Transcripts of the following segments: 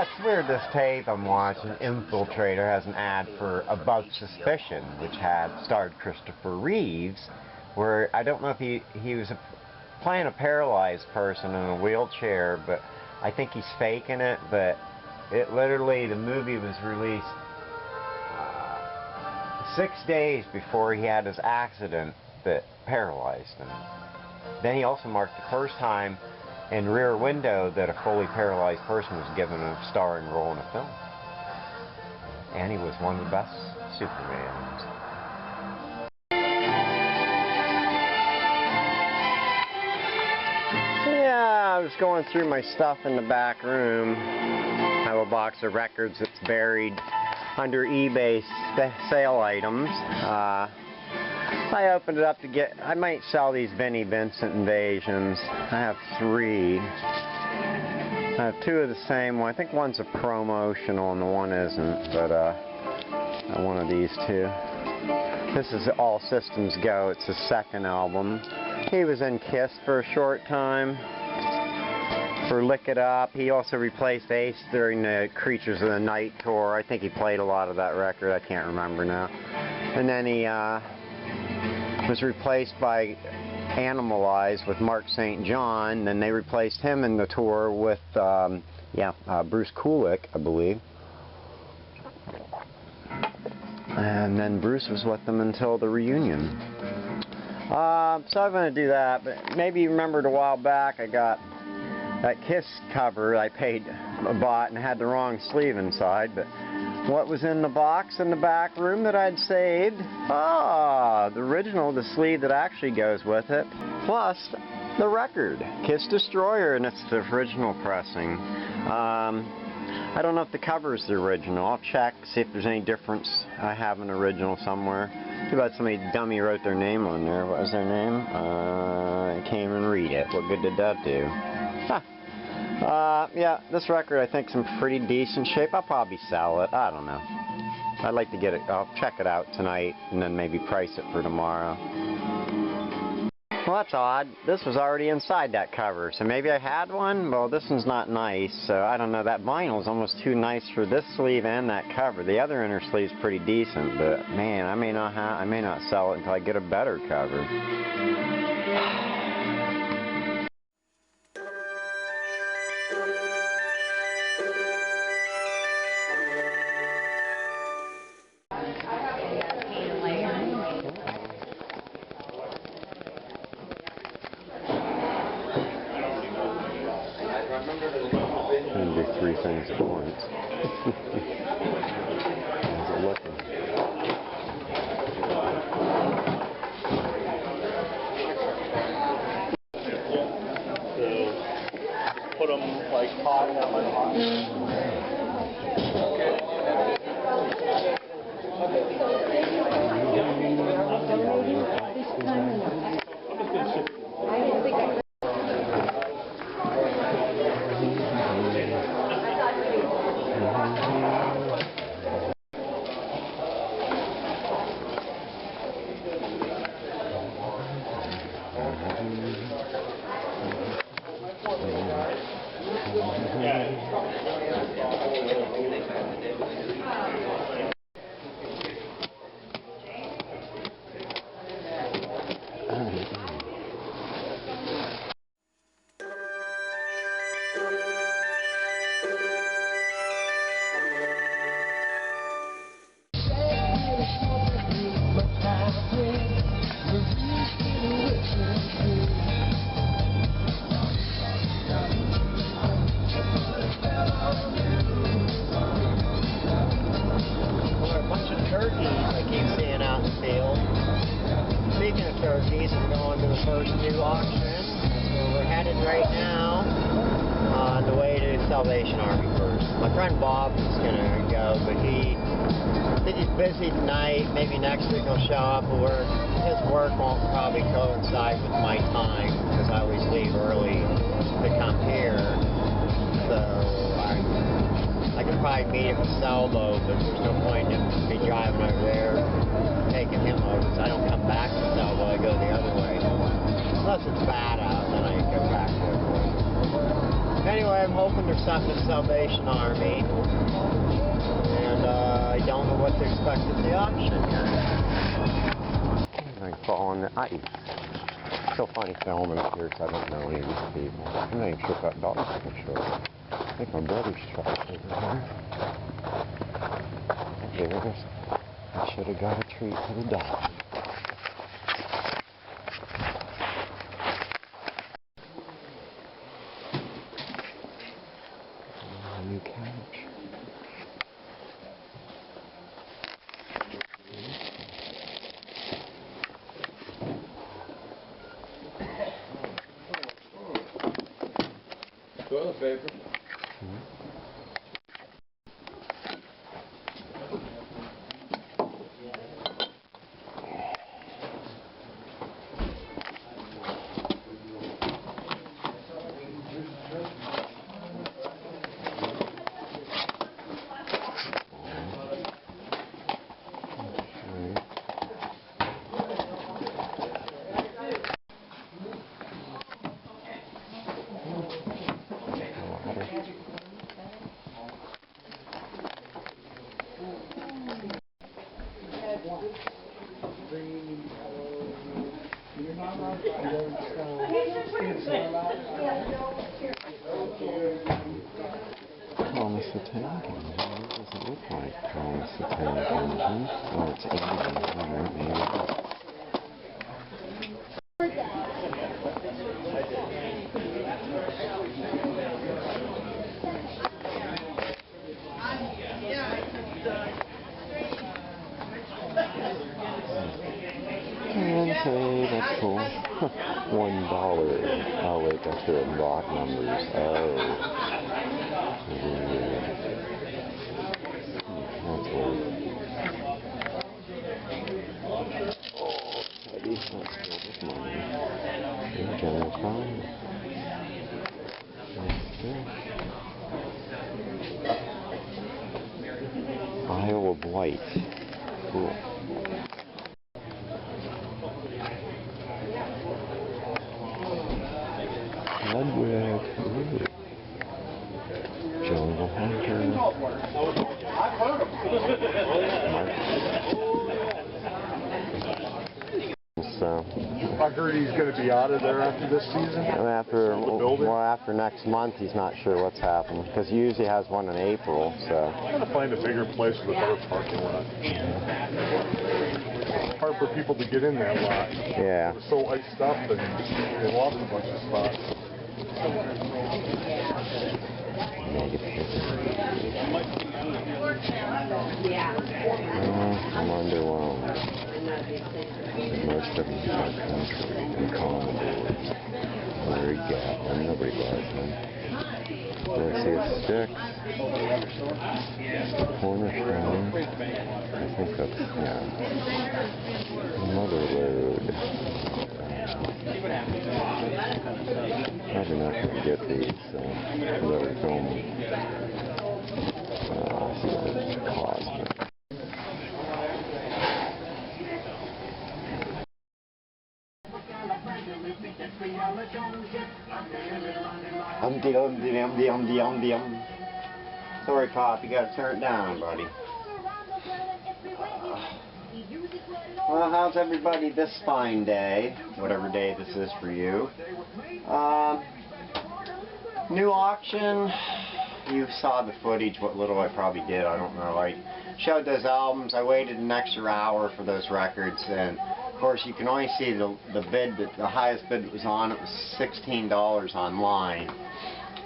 Yeah, it's weird, this tape I'm watching, Infiltrator, has an ad for Above Suspicion, which starred Christopher Reeves, where I don't know if he was playing a paralyzed person in a wheelchair, but I think he's faking it, but it literally, the movie was released 6 days before he had his accident that paralyzed him. Then he also marked the first time in Rear Window that a fully paralyzed person was given a starring role in a film. And he was one of the best Supermans. Yeah, I was going through my stuff in the back room. I have a box of records that's buried under eBay sale items. I opened it up to get, I might sell these Vinnie Vincent Invasions. I have 3. I have 2 of the same one. I think one's a promotional and the one isn't, but one of these 2. This is All Systems Go. It's his 2nd album. He was in Kiss for a short time. For Lick It Up. He also replaced Ace during the Creatures of the Night tour. I think he played a lot of that record. I can't remember now. And then he was replaced by Animalize with Mark St. John. Then they replaced him in the tour with Bruce Kulick, I believe. And then Bruce was with them until the reunion. So I'm going to do that, but maybe you remembered a while back I got that Kiss cover I bought and had the wrong sleeve inside, but what was in the box in the back room that I'd saved? The original, the sleeve that actually goes with it, plus the record, Kiss Destroyer, and it's the original pressing. I don't know if the cover is the original. I'll check, see if there's any difference. I have an original somewhere. Too bad somebody dummy wrote their name on there. What was their name? I can't even read it. What good did that do? Yeah, this record I think's in pretty decent shape. I'll probably sell it. I don't know. I'd like to get it. I'll check it out tonight and then maybe price it for tomorrow. Well, that's odd. This was already inside that cover, so maybe I had one? Well, this one's not nice, so I don't know. That vinyl's almost too nice for this sleeve and that cover. The other inner sleeve's pretty decent, but man, I may not sell it until I get a better cover. And do 3 things at once. How's it looking? So, put them like hot on my hot. Speaking of turkeys, we're going to the first new auction. So we're headed right now on the way to Salvation Army first. My friend Bob is going to go, but I think he's busy tonight. Maybe next week he'll show up. But his work won't probably coincide with my time because I always leave early to come here. So I could probably meet him at Salvo, but there's no point in me driving over there, taking him over, because I don't come back to Salvo, I go the other way. Unless it's bad out, then I go back the other way. Anyway, I'm hoping there's something at Salvation Army. And I don't know what to expect at the auction yet. I fall in the ice. It's so funny filming up here because I don't know any of these people. I'm not even sure if that dog's going to show up. I think my brother's truck over there. There it is. I should have got a treat for the dog. A new couch. Toilet paper. Thomas the Tank Engine. It doesn't look like Thomas the Tank Engine. Oh, it's Indian. Alright, maybe. Okay, that's cool. $1. Oh wait, that's their block numbers. Oh. Yeah. That's weird. Oh, Teddy, let's go with money. And general crime. Isle of Wight. Cool. Ludwig. Jungle Hunter. So, I heard he's going to be out of there after this season. After next month, he's not sure what's happening because he usually has one in April. So, I'm going to find a bigger place with a better parking lot. It's hard for people to get in that lot. Yeah. It's so iced up and they lost a bunch of spots. I'm underwhelmed. Most of them are country and Commodores. Very gap, and nobody buys them. Let's see, it sticks. Corner crown. I think that's, yeah. Mother load. Probably not going to get these, so better film them. See what it costs. Sorry, Pop, you gotta turn it down, buddy. Well, how's everybody this fine day? Whatever day this is for you. New auction. You saw the footage, what little I probably did, I don't know. I showed those albums. I waited an extra hour for those records, and of course you can only see the bid, the highest bid that was on it was $16 online.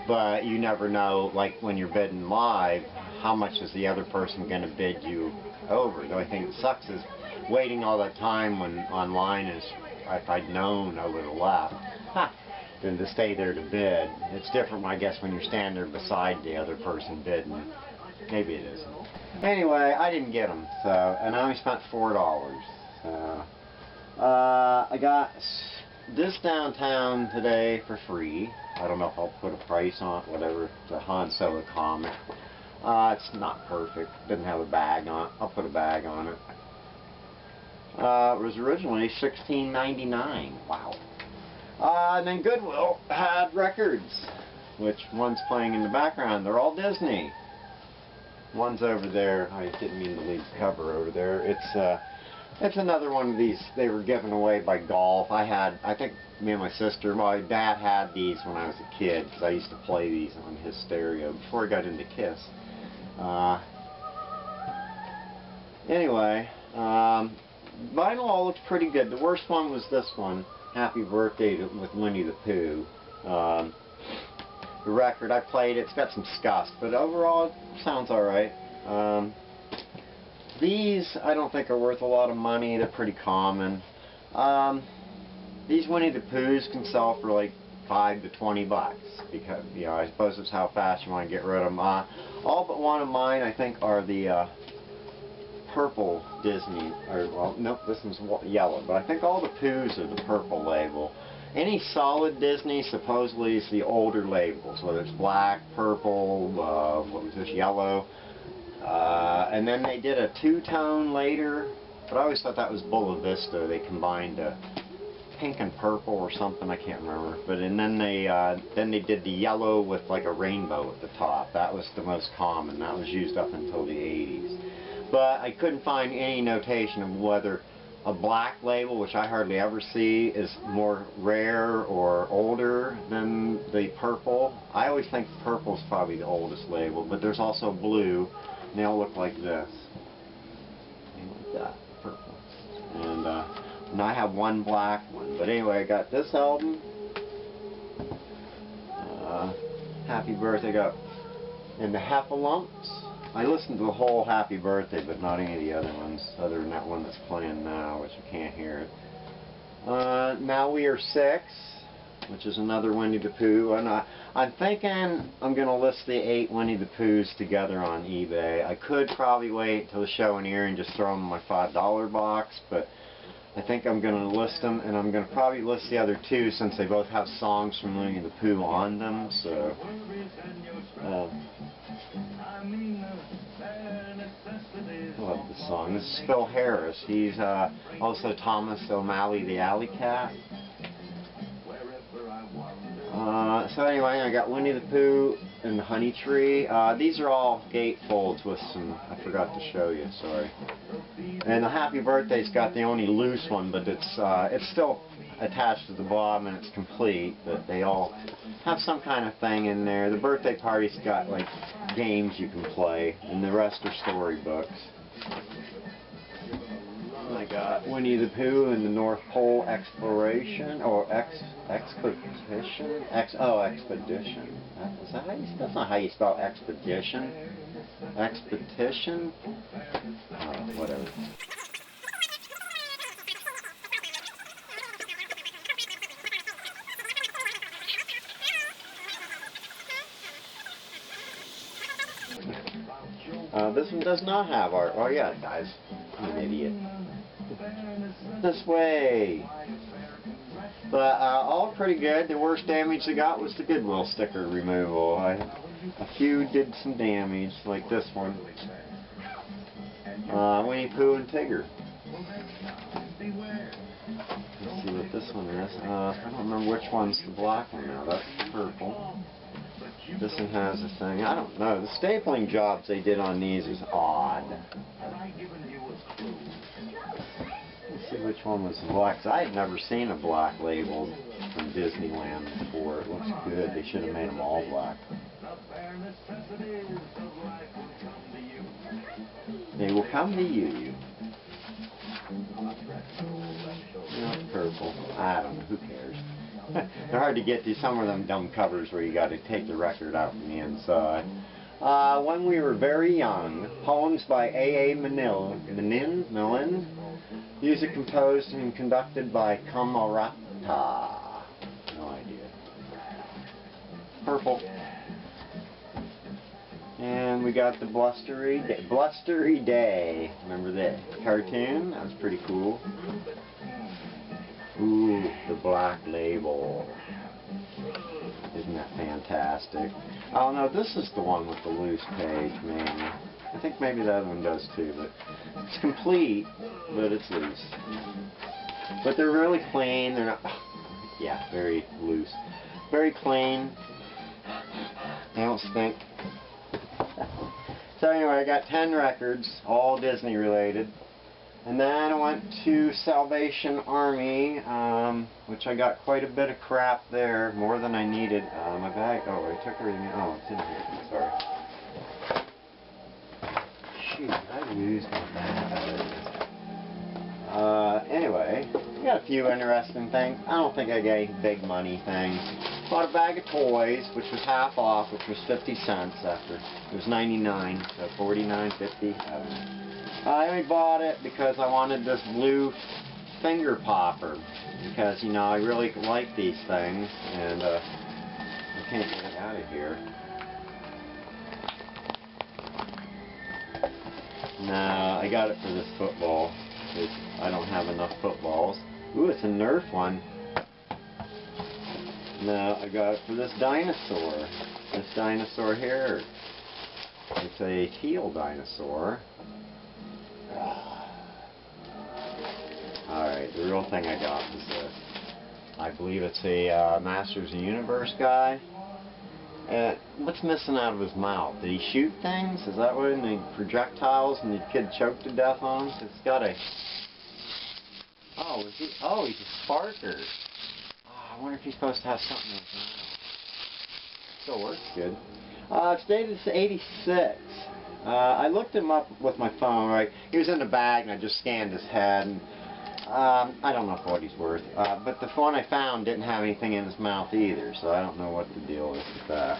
But you never know, like when you're bidding live, how much is the other person going to bid you over. The only thing that sucks is waiting all that time when online is, if I'd known I would have left. Than to stay there to bid. It's different, I guess, when you're standing there beside the other person bidding. Maybe it isn't. Anyway, I didn't get them, so, and I only spent $4. So, I got this downtown today for free. I don't know if I'll put a price on it, whatever. The Han Solo comic. It's not perfect. Doesn't have a bag on it. I'll put a bag on it. It was originally $16.99. Wow. And then Goodwill had records. which one's playing in the background. They're all Disney. One's over there. I didn't mean to leave the cover over there. It's another one of these. They were given away by golf. I think me and my sister, my dad had these when I was a kid because I used to play these on his stereo before I got into Kiss. Anyway, vinyl all looks pretty good. The worst one was this one, Happy Birthday with Winnie the Pooh. The record, I played it, it's got some scuffs, but overall it sounds alright. These I don't think are worth a lot of money, they're pretty common. These Winnie the Poohs can sell for like $5 to $20 because, you know, I suppose it's how fast you want to get rid of them. All but one of mine I think are the purple Disney, or well, nope, this one's yellow, but I think all the Poohs are the purple label. Any solid Disney supposedly is the older labels, whether it's black, purple, what was this, yellow. And then they did a two-tone later, but I always thought that was Bulla Vista. They combined pink and purple or something, I can't remember. But and then they did the yellow with like a rainbow at the top. That was the most common. That was used up until the 80s. But I couldn't find any notation of whether a black label, which I hardly ever see, is more rare or older than the purple. I always think purple is probably the oldest label, but there's also blue, and they all look like this. Like that, purple. And I have one black one. But anyway, I got this album. Happy Birthday, got in the Heffalumps. I listened to the whole Happy Birthday, but not any of the other ones, other than that one that's playing now, which you can't hear it. Now We Are Six, which is another Winnie the Pooh. And I'm thinking I'm going to list the 8 Winnie the Poohs together on eBay. I could probably wait until the show and ear and just throw them in my $5 box, but I think I'm going to list them, and I'm going to probably list the other 2 since they both have songs from Winnie the Pooh on them. So, I love this song. This is Phil Harris. He's also Thomas O'Malley the Alley Cat. So anyway, I got Winnie the Pooh and the Honey Tree. These are all gatefolds with some, I forgot to show you, sorry. And the Happy Birthday's got the only loose one, but it's still attached to the bottom and it's complete, but they all have some kind of thing in there. The birthday party's got like games you can play, and the rest are storybooks. I got Winnie the Pooh and the North Pole Exploration, or Expedition. Expedition. Is that how you spell? That's not how you spell expedition. Expedition. Whatever. This one does not have art. Oh yeah, it does. I'm an idiot. This way. But all pretty good. The worst damage they got was the Goodwill sticker removal. A few did some damage, like this one. Winnie Pooh and Tigger. Let's see what this one is. I don't remember which one's the black one now. That's the purple. This one has a thing. I don't know. The stapling jobs they did on these is odd. Let's see which one was the black. 'Cause I had never seen a black label from Disneyland before. It looks good. They should have made them all black. They will come to you. Not purple. I don't know. Who cares? They're hard to get to. Some of them dumb covers where you got to take the record out from the inside. When We Were Very Young, poems by A.A. Milne. Music composed and conducted by Camerata. No idea. Purple. And we got the Blustery Day. Remember that cartoon? That was pretty cool. Ooh, the black label. Isn't that fantastic? Oh no, this is the one with the loose page, maybe. I think maybe the other one does too, but it's complete, but it's loose. But they're really clean. They're not, yeah, very loose. Very clean. They don't stink. So anyway, I got 10 records, all Disney related. And then I went to Salvation Army, which I got quite a bit of crap there, more than I needed. My bag, oh, I took everything, oh, it's in here, sorry. Shoot, I used my bag. Anyway, I got a few interesting things. I don't think I got any big money things. Bought a bag of toys, which was half off, which was 50 cents after. It was 99, so 49.50. I only bought it because I wanted this blue finger popper, because, you know, I really like these things, and I can't get it out of here. No, I got it for this football, because I don't have enough footballs. Ooh, it's a Nerf one. No, I got it for this dinosaur. This dinosaur here. It's a teal dinosaur. Alright, the real thing I got was this. I believe it's a Masters of the Universe guy. What's missing out of his mouth? Did he shoot things? Is that what? The projectiles and the kid choked to death on him? It's got a... Oh, is he? Oh, he's a sparker. Oh, I wonder if he's supposed to have something in his mouth. Still works good. It's dated 86. I looked him up with my phone, right? He was in the bag and I just scanned his head. And, I don't know what he's worth. But the one I found didn't have anything in his mouth either, so I don't know what the deal is with that.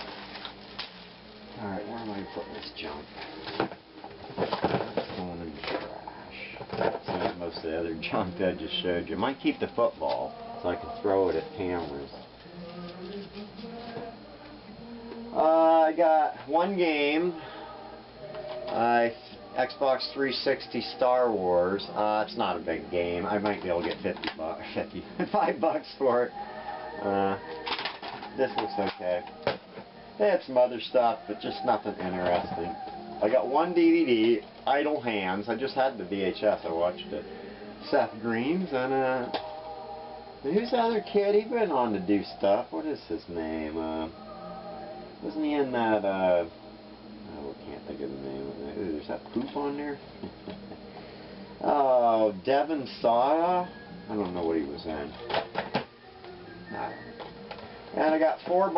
Alright, where am I putting this junk? It's going in the trash. Same as most of the other junk that I just showed you. I might keep the football so I can throw it at cameras. I got one game. Xbox 360 Star Wars. It's not a big game. I might be able to get $5 for it. This looks okay. They had some other stuff, but just nothing interesting. I got one DVD, Idle Hands. I just had the VHS. I watched it. Seth Green's and who's the other kid? He went on to do stuff. What is his name? Wasn't he in that? Oh, I can't think of the name of it. Ooh, there's that poop on there. Oh, Devin Sawa. I don't know what he was in. And I got 4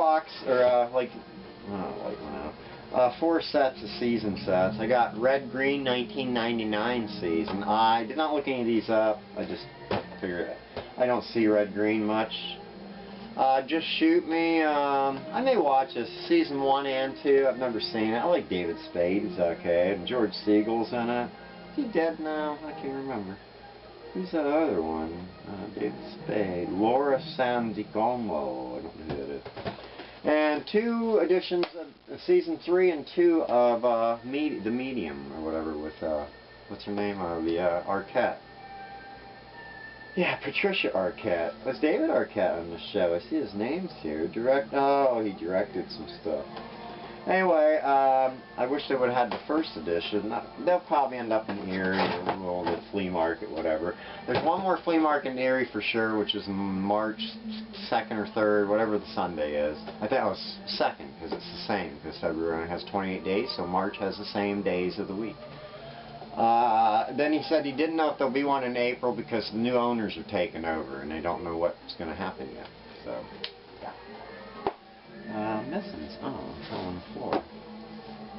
4 sets of season sets. I got Red Green 1999 season. I did not look any of these up. I just figured I don't see Red Green much. Just Shoot Me. I may watch this season 1 and 2. I've never seen it. I like David Spade. He's okay. And George Siegel's in it. Is he dead now? I can't remember. Who's that other one? David Spade. Laura Sandicomo. I don't know who that is. And 2 editions of season 3 and 2 of The Medium or whatever with what's her name? The Arquette. Yeah, Patricia Arquette. Was David Arquette on the show? I see his name's here. Oh, he directed some stuff. Anyway, I wish they would have had the first edition. They'll probably end up in Erie or the flea market, whatever. There's one more flea market in Erie for sure, which is March 2nd or 3rd, whatever the Sunday is. I think it was 2nd because it's the same, because February has 28 days, so March has the same days of the week. Then he said he didn't know if there'll be one in April because the new owners are taking over and they don't know what's going to happen yet. So, yeah. Missing. Oh, it's all on the floor.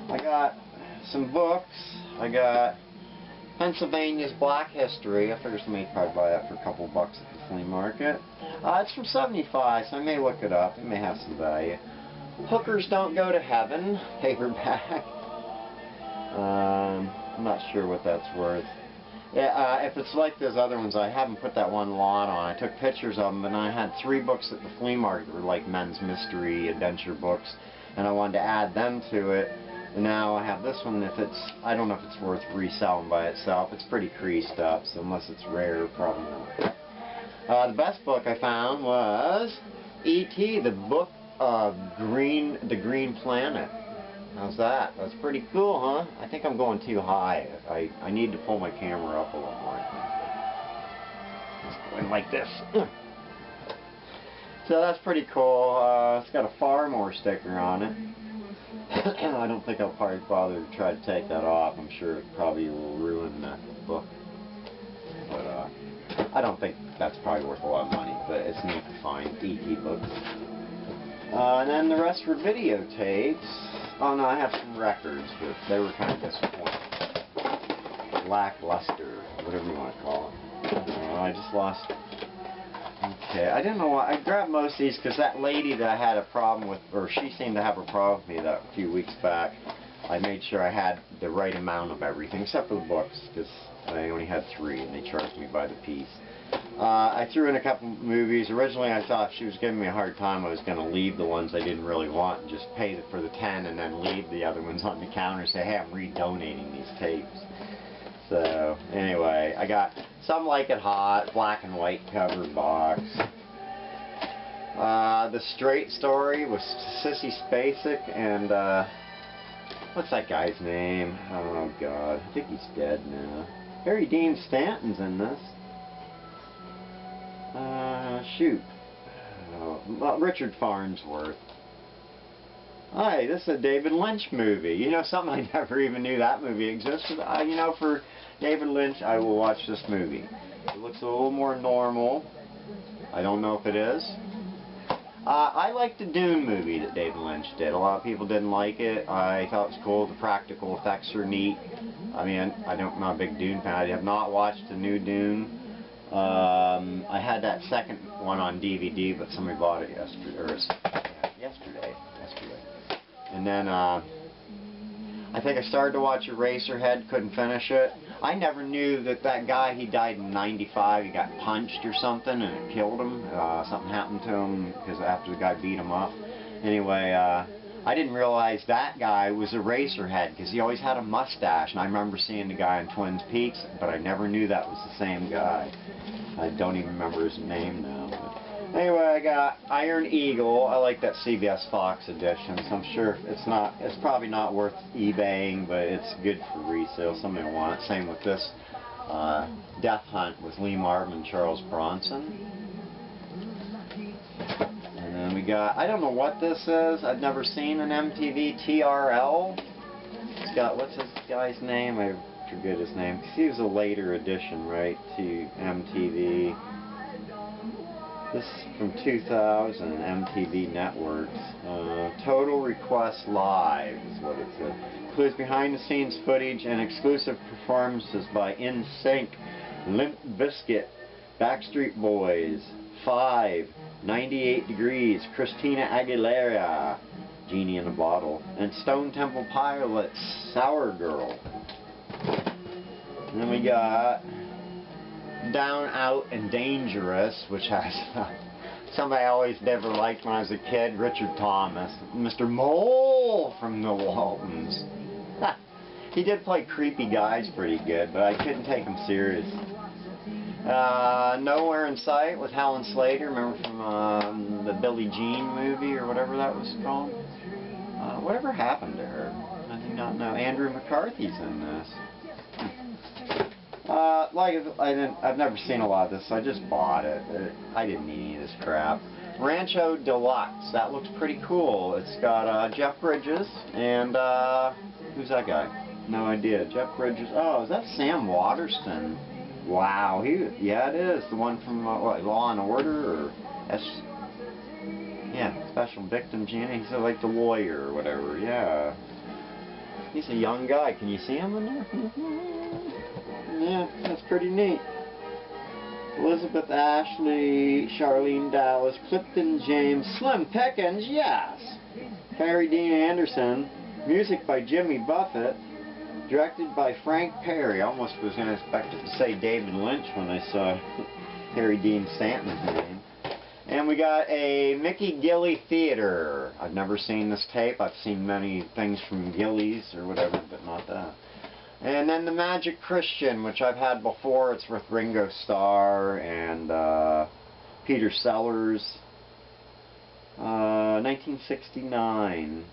I got some books. I got Pennsylvania's Black History. I figure somebody probably buy that for a couple bucks at the flea market. It's from 75, so I may look it up. It may have some value. Hookers Don't Go to Heaven, paperback. I'm not sure what that's worth. Yeah, if it's like those other ones, I haven't put that one lot on. I took pictures of them, and I had 3 books at the flea market that were like men's mystery adventure books, and I wanted to add them to it. And now I have this one. I don't know if it's worth reselling by itself. It's pretty creased up, so unless it's rare, probably not. The best book I found was E.T. the Book of the Green Planet. How's that? That's pretty cool, huh? I think I'm going too high. I need to pull my camera up a little more. Just going like this. So that's pretty cool. It's got a Farmore sticker on it. I don't think I'll probably bother to try to take that off. I'm sure it probably will ruin the book. But I don't think that's probably worth a lot of money, but it's neat to find E.T. books. And then the rest were videotapes. Oh no, I have some records, but they were kind of disappointing. Lackluster, whatever you want to call it. I just lost. Okay, I didn't know why. I grabbed most of these because that lady that I had a problem with, or she seemed to have a problem with me that a few weeks back. I made sure I had the right amount of everything, except for the books, because I only had 3 and they charged me by the piece. I threw in a couple movies. Originally I thought if she was giving me a hard time I was going to leave the ones I didn't really want and just pay for the 10 and then leave the other ones on the counter and say, hey, I'm redonating these tapes. So, anyway, I got Some Like It Hot, black and white cover box. The Straight Story with Sissy Spacek and, what's that guy's name? Oh, God. I think he's dead now. Harry Dean Stanton's in this. Shoot. Well, Richard Farnsworth. Hi, this is a David Lynch movie. You know, something I never even knew that movie existed. You know, for David Lynch, I will watch this movie. It looks a little more normal. I don't know if it is. I liked the Dune movie that David Lynch did. A lot of people didn't like it. I thought it was cool. The practical effects are neat. I mean, I'm not a big Dune fan. I have not watched the new Dune. I had that second one on DVD, but somebody bought it yesterday. And then I think I started to watch Eraserhead, couldn't finish it. I never knew that guy, he died in '95, he got punched or something and it killed him. Something happened to him because after the guy beat him up. Anyway, I didn't realize that guy was Eraserhead because he always had a mustache, and I remember seeing the guy in Twin Peaks, but I never knew that was the same guy. I don't even remember his name now. But anyway, I got Iron Eagle. I like that CBS Fox edition, so I'm sure it's probably not worth eBaying, but it's good for resale. Somebody will want it. Same with this Death Hunt with Lee Marvin and Charles Bronson. And then we got, I don't know what this is. I've never seen an MTV TRL. It's got, what's this guy's name? I forget his name. Because he was a later addition, right, to MTV. This is from 2000, MTV Networks. Total Request Live is what it says. Includes behind-the-scenes footage and exclusive performances by NSYNC, Limp Bizkit, Backstreet Boys, 5, 98 Degrees, Christina Aguilera, Genie in a Bottle, and Stone Temple Pilots, Sour Girl. And then we got Down, Out, and Dangerous, which has somebody I always never liked when I was a kid, Richard Thomas, Mr. Mole from the Waltons. He did play creepy guys pretty good, but I couldn't take him serious. Nowhere in Sight with Helen Slater, remember from the Billie Jean movie or whatever that was called? Whatever happened to her? I do not know. Andrew McCarthy's in this. I've never seen a lot of this, so I just bought it. I didn't need any of this crap. Rancho Deluxe. That looks pretty cool. It's got Jeff Bridges and who's that guy? No idea. Jeff Bridges. Oh, is that Sam Waterston? Wow. Yeah, it is. The one from what, Law and Order or yeah, Special Victims Unit. He's like the lawyer or whatever. Yeah. He's a young guy. Can you see him in there? Yeah, that's pretty neat. Elizabeth Ashley, Charlene Dallas, Clifton James, Slim Pickens, yes! Harry Dean Anderson, music by Jimmy Buffett, directed by Frank Perry. I almost was going to expect it to say David Lynch when I saw Harry Dean Stanton's name. And we got a Mickey Gilley Theater. I've never seen this tape. I've seen many things from Gilley's or whatever, but not that. And then the Magic Christian, which I've had before. It's with Ringo Starr and Peter Sellers. 1969.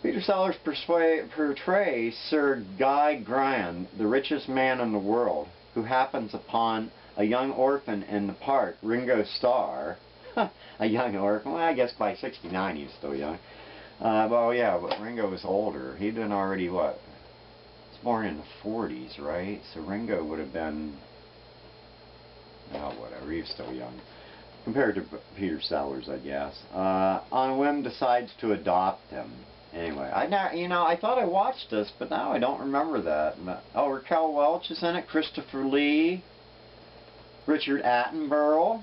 Peter Sellers portrays Sir Guy Grand, the richest man in the world, who happens upon a young orphan in the park, Ringo Starr. A young orphan. Well, I guess by 69 he was still young. Well, yeah, but Ringo was older. He'd been already, what? He was born in the 40s, right? So Ringo would have been, oh, whatever, he was still young. Compared to Peter Sellers, I guess. On a whim, decides to adopt him. Anyway, I thought I watched this, but now I don't remember that. Oh, Raquel Welch is in it, Christopher Lee, Richard Attenborough.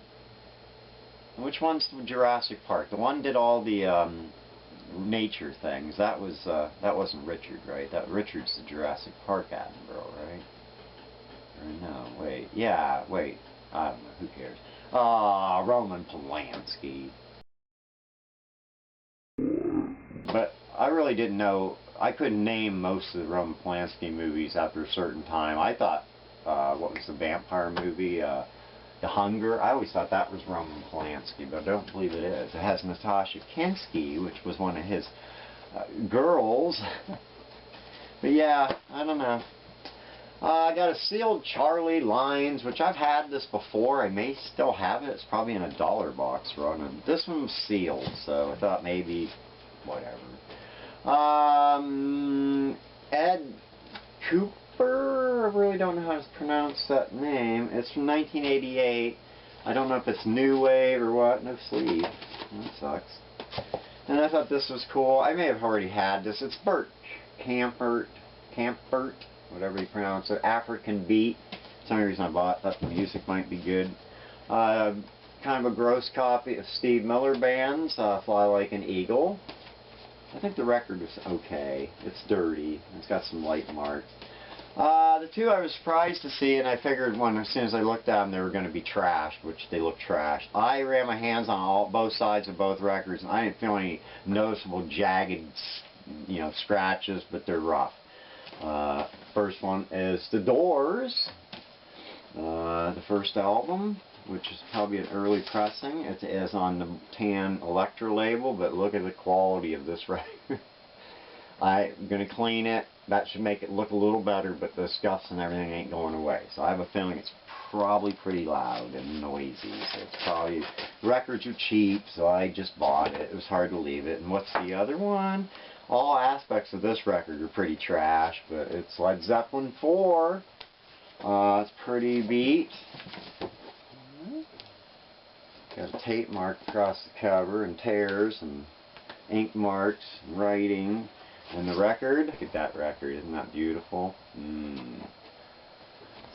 Which one's Jurassic Park? The one did all the nature things. That wasn't Richard, right? Richard's the Jurassic Park Attenborough, right? Or no, wait. Yeah, wait. I don't know. Who cares? Roman Polanski. But I really didn't know. I couldn't name most of the Roman Polanski movies after a certain time. I thought, what was the vampire movie? The Hunger. I always thought that was Roman Polanski, but I don't believe it is. It has Natasha Kinski, which was one of his girls. But yeah, I don't know. I got a sealed Charlie Lines, which I've had this before. I may still have it. It's probably in a $1 box running. This one was sealed, so I thought maybe whatever. Ed Cooper. I really don't know how to pronounce that name. It's from 1988. I don't know if it's new wave or what. No sleeve. That sucks. And I thought this was cool. I may have already had this. It's Burt Kampert, whatever you pronounce it. African Beat. That's the only reason I bought. Thought the music might be good. Kind of a gross copy of Steve Miller Band's Fly Like an Eagle. I think the record was okay. It's dirty. It's got some light marks. The two I was surprised to see, and I figured as soon as I looked at them they were going to be trashed, which they look trashed. I ran my hands on both sides of both records, and I didn't feel any noticeable jagged, scratches, but they're rough. First one is The Doors, the first album, which is probably an early pressing. It is on the tan Elektra label, but look at the quality of this record. I'm going to clean it. That should make it look a little better, but the scuffs and everything ain't going away. So I have a feeling it's probably pretty loud and noisy. So it's probably, records are cheap, so I just bought it. It was hard to leave it. And what's the other one? All aspects of this record are pretty trash, but it's Led Zeppelin 4. It's pretty beat. Got a tape mark across the cover and tears and ink marks and writing. And the record, look at that record, isn't that beautiful?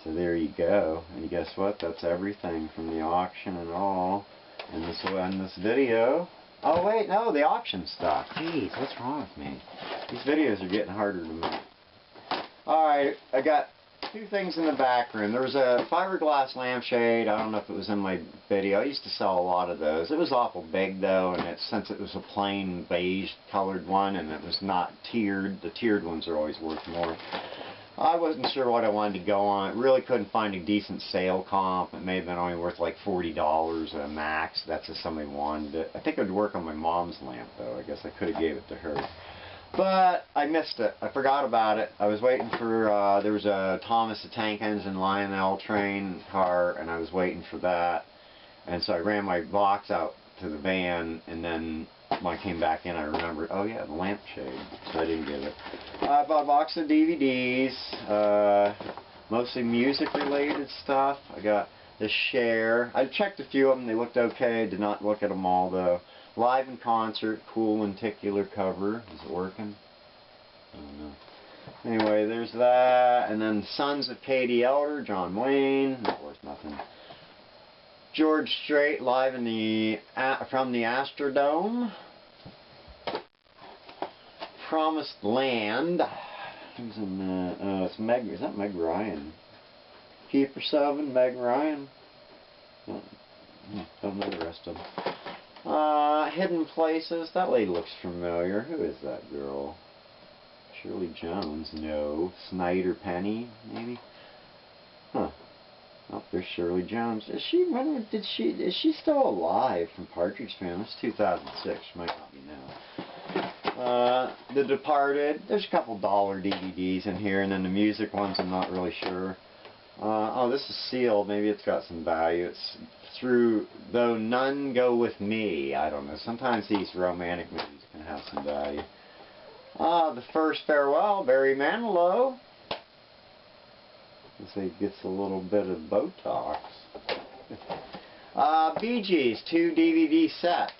So there you go. And guess what? That's everything from the auction and all. And this will end this video. Oh wait, no, the auction stuff. Jeez, what's wrong with me? These videos are getting harder to make. Alright, I got two things in the back room. There was a fiberglass lampshade. I don't know if it was in my video. I used to sell a lot of those. It was awful big though, and since it was a plain beige colored one and it was not tiered, the tiered ones are always worth more. I wasn't sure what I wanted to go on. I really couldn't find a decent sale comp. It may have been only worth like $40 at a max. That's if somebody wanted it. I think it would work on my mom's lamp though. I guess I could have gave it to her. But I missed it. I forgot about it. I was waiting for, there was a Thomas the Tank Engine Lionel train car, and I was waiting for that. And so I ran my box out to the van, and then when I came back in, I remembered, oh yeah, the lampshade. So I didn't get it. I bought a box of DVDs, mostly music-related stuff. I got The Share. I checked a few of them. They looked okay. Did not look at them all, though. Live in Concert, cool lenticular cover. Is it working? I don't know. Anyway, there's that. And then Sons of Katie Elder, John Wayne. Not worth nothing. George Strait, live in from the Astrodome. Promised Land. Who's in that? It's Meg. Is that Meg Ryan? Keeper 7, Meg Ryan. Don't know the rest of them. Hidden Places. That lady looks familiar. Who is that girl? Shirley Jones? No. Snyder Penny? Maybe? Huh. Oh, there's Shirley Jones. Is she still alive from Partridge Family? That's 2006. She might not be now. The Departed. There's a couple dollar DVDs in here, and then the music ones I'm not really sure. Oh, this is sealed. Maybe it's got some value. It's Through Though None Go With Me. I don't know. Sometimes these romantic movies can to have some value. The first farewell, Barry Manilow. Let's see, gets a little bit of Botox. Bee Gees 2 DVD set.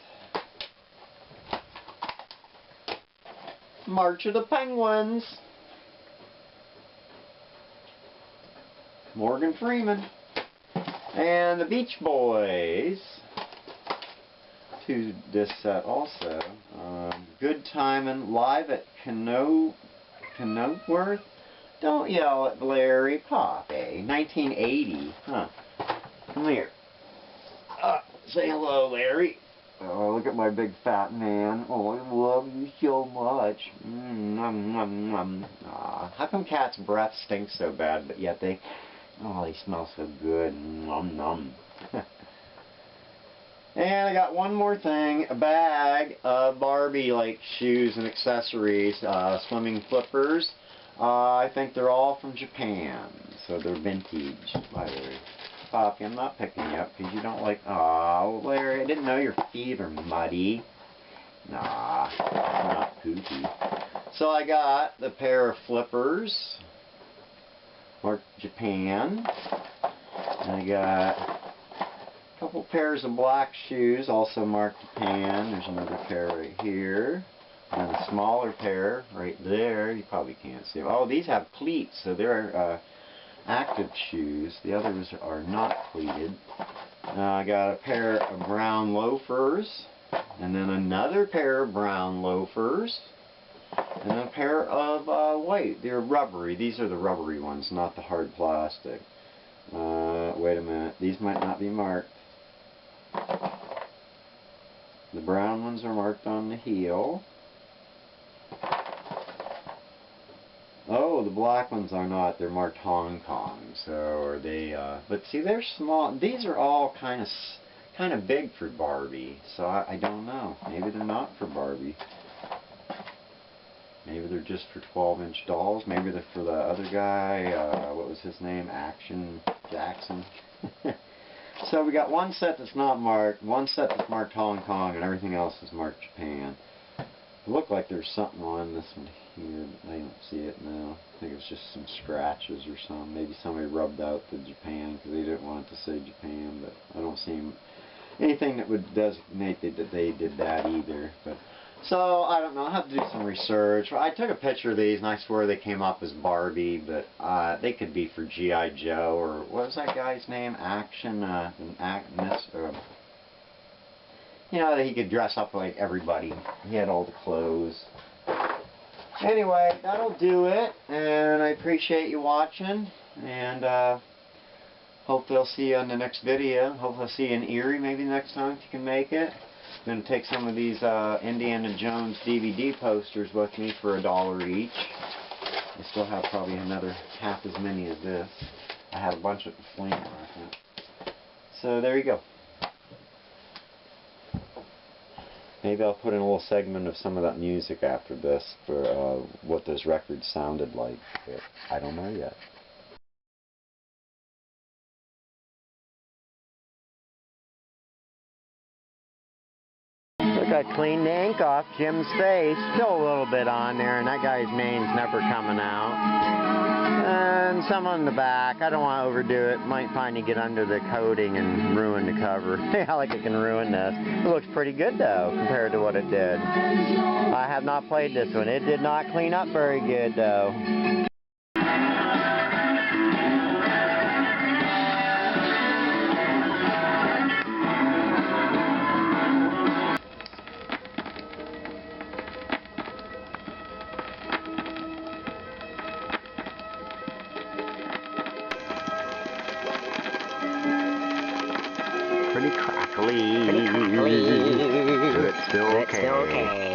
March of the Penguins. Morgan Freeman. And the Beach Boys. 2 disc set also. Good Timin' live at Kenilworth. Don't yell at Larry Poppy. 1980. Huh. Come here. Say hello, Larry. Oh, look at my big fat man. Oh, I love you so much. How come cats' breath stinks so bad, but yet they smell so good. Nom nom. And I got one more thing, a bag of Barbie-like shoes and accessories, swimming flippers. I think they're all from Japan, so they're vintage. Larry, Poppy, I'm not picking you up because you don't like. Oh, Larry, I didn't know your feet are muddy. Nah, it's not poopy. So I got the pair of flippers, marked Japan, and I got a couple pairs of black shoes, also marked Japan. There's another pair right here. And a smaller pair right there. You probably can't see them. Oh, these have cleats, so they're active shoes. The others are not cleated. I got a pair of brown loafers, and then another pair of brown loafers, and a pair of white. They're rubbery. These are the rubbery ones, not the hard plastic. Wait a minute. These might not be marked. The brown ones are marked on the heel. Oh, the black ones are not. They're marked Hong Kong. So are they? But see, they're small. These are all kind of big for Barbie. So I don't know. Maybe they're not for Barbie. Maybe they're just for 12-inch dolls. Maybe they're for the other guy. What was his name? Action Jackson. So we got one set that's not marked, one set that's marked Hong Kong, and everything else is marked Japan. It looked like there's something on this one here, but I don't see it now. I think it's just some scratches or something. Maybe somebody rubbed out the Japan because they didn't want it to say Japan, but I don't see anything that would designate that they did that either. But so I don't know. I'll have to do some research. I took a picture of these and I swear they came up as Barbie, but they could be for G.I. Joe or what was that guy's name? You know, that he could dress up like everybody. He had all the clothes. Anyway, that'll do it. And I appreciate you watching. And hopefully I'll see you on the next video. Hopefully I'll see you in Erie maybe next time if you can make it. I'm going to take some of these Indiana Jones DVD posters with me for $1 each. I still have probably another half as many as this. I had a bunch at the Flea market. So there you go. Maybe I'll put in a little segment of some of that music after this for what those records sounded like. But I don't know yet. Look, I cleaned the ink off Jim's face. Still a little bit on there, and that guy's name's never coming out. And some on the back. I don't want to overdo it. Might finally get under the coating and ruin the cover. I like it can ruin this. It looks pretty good, though, compared to what it did. I have not played this one. It did not clean up very good, though. Pretty crackly. But it's still okay.